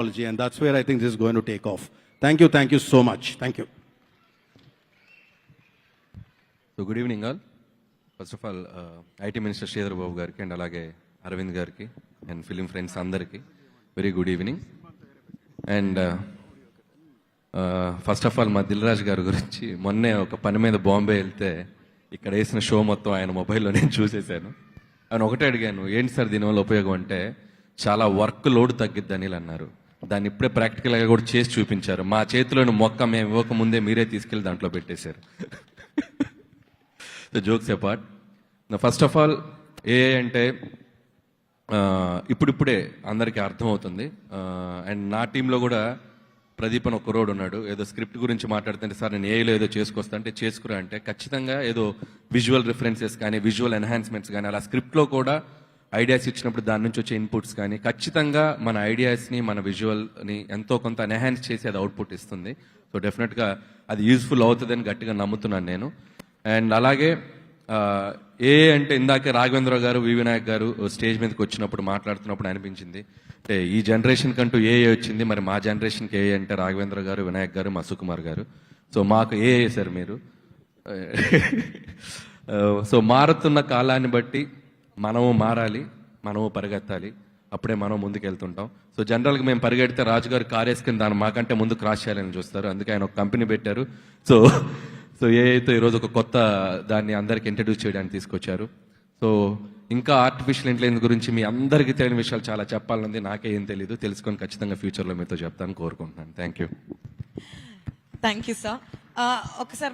and that's where I think this is going to take off. Thank you so much. Thank you. So good evening all. First of all, IT Minister Sridhar Babu gariki and alage Arvind gariki and film friends andariki very good evening. And first of all మా దిల్ రాజు గారి గురించి మొన్నే ఒక పని మీద బాంబే వెళ్తే ఇక్కడ వేసిన షో మొత్తం ఆయన మొబైల్లో నేను చూసేశాను. ఆయన ఒకటే అడిగాను, ఏంటి సార్ దీనివల్ల ఉపయోగం అంటే చాలా వర్క్ లోడ్ తగ్గిద్దని అన్నారు. దాన్ని ఇప్పుడే ప్రాక్టికల్గా కూడా చేసి చూపించారు. మా చేతిలోని మొక్క మేము ఇవ్వకముందే మీరే తీసుకెళ్ళి దాంట్లో పెట్టేశారు. Jokes apart, first of all AI అంటే ఇప్పుడిప్పుడే అందరికీ అర్థమవుతుంది. అండ్ నా టీంలో కూడా ప్రదీప్ అని ఒక రోడ్ ఉన్నాడు. ఏదో స్క్రిప్ట్ గురించి మాట్లాడుతుంటే సార్ నేను ఏఐలో ఏదో చేసుకొస్తా అంటే చేసుకురా అంటే ఖచ్చితంగా ఏదో విజువల్ రిఫరెన్సెస్ కానీ విజువల్ ఎన్హాన్స్మెంట్స్ కానీ అలా స్క్రిప్ట్లో కూడా ఐడియాస్ ఇచ్చినప్పుడు దాని నుంచి వచ్చే ఇన్పుట్స్ కానీ ఖచ్చితంగా మన ఐడియాస్ని మన విజువల్ని ఎంతో కొంత ఎన్హాన్స్ చేసి అది అవుట్పుట్ ఇస్తుంది. సో డెఫినెట్గా అది యూజ్ఫుల్ అవుతుందని గట్టిగా నమ్ముతున్నాను నేను. అండ్ అలాగే ఏఐ అంటే ఇందాకే రాఘవేంద్ర గారు వి వినాయక్ గారు స్టేజ్ మీదకి వచ్చినప్పుడు మాట్లాడుతున్నప్పుడు అనిపించింది, అంటే ఈ జనరేషన్ కంటూ ఏఐ వచ్చింది, మరి మా జనరేషన్కి ఏఐ అంటే రాఘవేంద్ర గారు, వినాయక్ గారు, మా సుకుమార్ గారు. సో మాకు ఏఐ సార్ మీరు. సో మారుతున్న కాలాన్ని బట్టి మనము మారాలి, మనము పరిగెత్తాలి, అప్పుడే మనం ముందుకు వెళ్తుంటాం. సో జనరల్గా మేము పరిగెడితే రాజుగారు కార్ వేసుకుని దాన్ని మాకంటే ముందు క్రాస్ చేయాలని చూస్తారు. అందుకే ఆయన ఒక కంపెనీ పెట్టారు. సో ఏఐతో ఈరోజు ఒక కొత్త దాన్ని అందరికి ఇంట్రడ్యూస్ చేయడానికి తీసుకొచ్చారు. సో ఇంకా ఆర్టిఫిషియల్ ఇంటెలిజెన్స్ గురించి మీ అందరికీ తెలియని విషయాలు చాలా చెప్పాలనుంది. నాకే ఏం తెలీదు, తెలుసుకొని ఖచ్చితంగా ఫ్యూచర్లో మీతో చెప్తాను కోరుకుంటున్నాను. Thank you sir. ఒకసారి